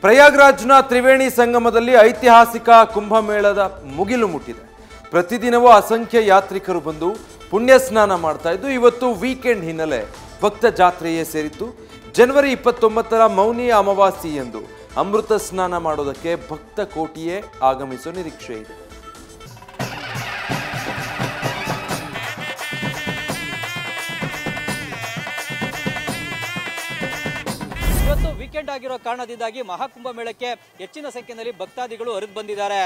ಪ್ರಯಾಗ್ರಾಜ್ನ ತ್ರಿವೇಣಿ ಸಂಗಮದಲ್ಲಿ ಐತಿಹಾಸಿಕ ಕುಂಭಮೇಳದ ಮುಗಿಲು ಮುಟ್ಟಿದೆ. ಪ್ರತಿದಿನವೂ ಅಸಂಖ್ಯ ಯಾತ್ರಿಕರು ಬಂದು ಪುಣ್ಯ ಸ್ನಾನ ಮಾಡ್ತಾ ಇದ್ದು, ಇವತ್ತು ವೀಕೆಂಡ್ ಹಿನ್ನೆಲೆ ಭಕ್ತ ಜಾತ್ರೆಯೇ ಸೇರಿತ್ತು. ಜನವರಿ 29ರ ಮೌನಿ ಅಮಾವಾಸ್ಯೆಯಂದು ಅಮೃತ ಸ್ನಾನ ಮಾಡೋದಕ್ಕೆ ಭಕ್ತ ಕೋಟಿಯೇ ಆಗಮಿಸುವ ನಿರೀಕ್ಷೆ ಇದೆ. ಇವತ್ತು ವೀಕೆಂಡ್ ಆಗಿರೋ ಕಾರಣದಿಂದಾಗಿ ಮಹಾಕುಂಭ ಮೇಳಕ್ಕೆ ಹೆಚ್ಚಿನ ಸಂಖ್ಯೆಯಲ್ಲಿ ಭಕ್ತಾದಿಗಳು ಹರಿದು ಬಂದಿದ್ದಾರೆ.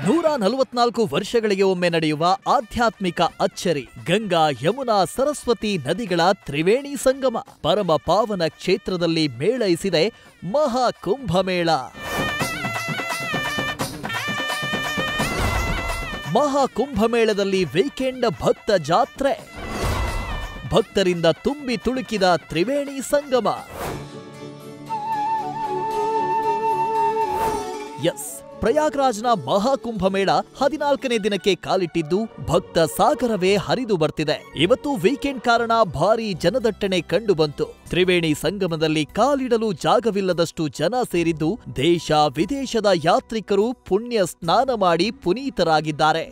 ನೂರ 44 ವರ್ಷಗಳಿಗೆ ಒಮ್ಮೆ ನಡೆಯುವ ಆಧ್ಯಾತ್ಮಿಕ ಅಚ್ಚರಿ ಗಂಗಾ ಯಮುನಾ ಸರಸ್ವತಿ ನದಿಗಳ ತ್ರಿವೇಣಿ ಸಂಗಮ ಪರಮ ಪಾವನ ಕ್ಷೇತ್ರದಲ್ಲಿ ಮೇಳೈಸಿದೆ ಮಹಾಕುಂಭಮೇಳ. ಮಹಾಕುಂಭಮೇಳದಲ್ಲಿ ವೀಕೆಂಡ್ ಭಕ್ತ ಜಾತ್ರೆ, ಭಕ್ತರಿಂದ ತುಂಬಿ ತುಳುಕಿದ ತ್ರಿವೇಣಿ ಸಂಗಮ. ಎಸ್, ಪ್ರಯಾಗ್ರಾಜ್ನ ಮಹಾಕುಂಭಮೇಳ 14ನೇ ದಿನಕ್ಕೆ ಕಾಲಿಟ್ಟಿದ್ದು ಭಕ್ತ ಸಾಗರವೇ ಹರಿದು ಬರ್ತಿದೆ. ಇವತ್ತು ವೀಕೆಂಡ್ ಕಾರಣ ಭಾರೀ ಜನದಟ್ಟಣೆ ಕಂಡು ಬಂತು. ತ್ರಿವೇಣಿ ಸಂಗಮದಲ್ಲಿ ಕಾಲಿಡಲು ಜಾಗವಿಲ್ಲದಷ್ಟು ಜನ ಸೇರಿದ್ದು ದೇಶ ವಿದೇಶದ ಯಾತ್ರಿಕರು ಪುಣ್ಯ ಸ್ನಾನ ಮಾಡಿ ಪುನೀತರಾಗಿದ್ದಾರೆ.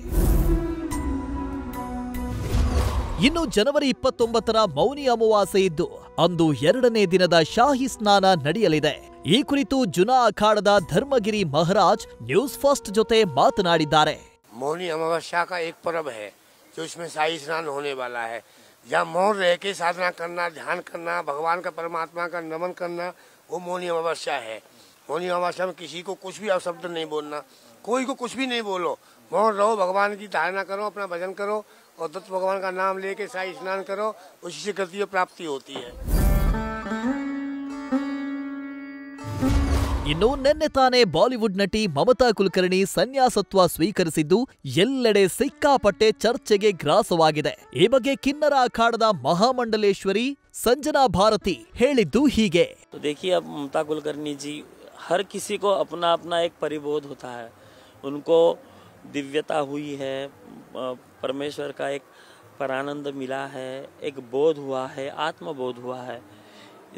ಇನ್ನು ಜನವರಿ 29ರ ಮೌನಿ ಅಮಾವಾಸ್ಯೆ ಇದ್ದು ಅಂದು 2ನೇ ದಿನದ ಶಾಹಿ ಸ್ನಾನ ನಡೆಯಲಿದೆ. ಈ ಕುರಿತು ಜುನಾ ಅಖಾಡದ ಧರ್ಮಗಿರಿ ಮಹಾರಾಜ್ ನ್ಯೂಸ್ ಫಸ್ಟ್ ಜೊತೆ ಮಾತನಾಡಿದ್ದಾರೆ. मौनी अमावस्या का एक पर्व है जो इसमें शाही स्नान होने वाला है, जहाँ मौन रह के साधना करना, ध्यान करना, भगवान का परमात्मा का नमन करना, वो मौनी अमावस्या है। मौनी अमावस्या में किसी को कुछ भी अपशब्द नहीं बोलना, कोई को कुछ भी नहीं बोलो, मौन रहो, भगवान की धारणा करो, अपना भजन करो और दत्त भगवान का नाम लेके शाही स्नान करो, उसी से गति प्राप्ति होती है। ಇನ್ನು ನಿನ್ನೆ ತಾನೇ ಬಾಲಿವುಡ್ ನಟಿ ಮಮತಾ ಕುಲಕರ್ಣಿ ಸನ್ಯಾಸತ್ವ ಸ್ವೀಕರಿಸಿದ್ದು ಎಲ್ಲೆಡೆ ಸಿಕ್ಕಾಪಟ್ಟೆ ಚರ್ಚೆಗೆ ಗ್ರಾಸವಾಗಿದೆ. ಈ ಬಗ್ಗೆ ಕಿನ್ನರ ಅಖಾಡದ ಮಹಾಮಂಡಲೇಶ್ವರಿ ಸಂಜನಾ ಭಾರತಿ ಹೇಳಿದ್ದು ಹೀಗೆ. देखिए, अब ममता कुलकर्णी जी, हर किसी को अपना अपना एक परिबोध होता है. उनको दिव्यता हुई है, परमेश्वर का एक परानंद मिला है, एक बोध हुआ है, आत्मबोध हुआ है.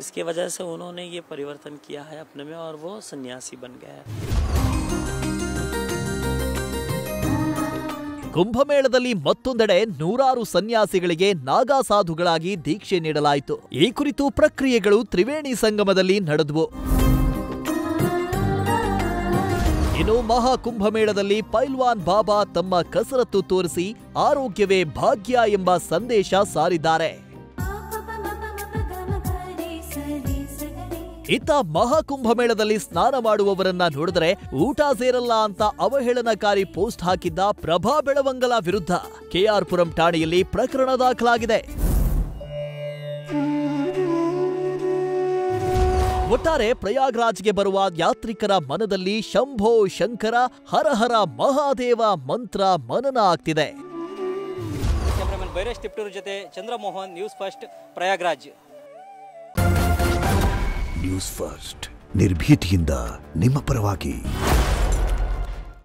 इसके वजह से उन्होंने ये परिवर्तन किया है अपने में और वो सन्यासी बन गए हैं. ಕುಂಭಮೇಳದಲ್ಲಿ ಮತ್ತೊಂದೆಡೆ ನೂರಾರು ಸನ್ಯಾಸಿಗಳಿಗೆ ನಾಗಾ ಸಾಧುಗಳಾಗಿ ದೀಕ್ಷೆ ನೀಡಲಾಯಿತು. ಈ ಕುರಿತು ಪ್ರಕ್ರಿಯೆಗಳು ತ್ರಿವೇಣಿ ಸಂಗಮದಲ್ಲಿ ನಡೆದವು. ಇನ್ನು ಮಹಾಕುಂಭಮೇಳದಲ್ಲಿ ಪೈಲ್ವಾನ್ ಬಾಬಾ ತಮ್ಮ ಕಸರತ್ತು ತೋರಿಸಿ ಆರೋಗ್ಯವೇ ಭಾಗ್ಯ ಎಂಬ ಸಂದೇಶ ಸಾರಿದ್ದಾರೆ. ಇತ್ತ ಮಹಾಕುಂಭಮೇಳದಲ್ಲಿ ಸ್ನಾನ ಮಾಡುವವರನ್ನ ನೋಡಿದ್ರೆ ಊಟ ಸೇರಲ್ಲ ಅಂತ ಅವಹೇಳನಕಾರಿ ಪೋಸ್ಟ್ ಹಾಕಿದ್ದ ಪ್ರಭಾ ಬೆಳವಂಗಲ ವಿರುದ್ಧ ಕೆಆರ್ ಪುರಂ ಠಾಣೆಯಲ್ಲಿ ಪ್ರಕರಣ ದಾಖಲಾಗಿದೆ. ಒಟ್ಟಾರೆ ಪ್ರಯಾಗ್ರಾಜ್ಗೆ ಬರುವ ಯಾತ್ರಿಕರ ಮನದಲ್ಲಿ ಶಂಭೋ ಶಂಕರ ಹರಹರ ಮಹಾದೇವ ಮಂತ್ರ ಮನನ ಆಗ್ತಿದೆ. ಕ್ಯಾಮರಾಮನ್ ಬೈರೇಶ್ ತಿಪ್ಟೂರ್ ಜೊತೆ Chandramohan, news first, Prayagraj. News first ನಿರ್ಭೀತಿಯಿಂದ ನಿಮ್ಮ ಪರವಾಗಿ.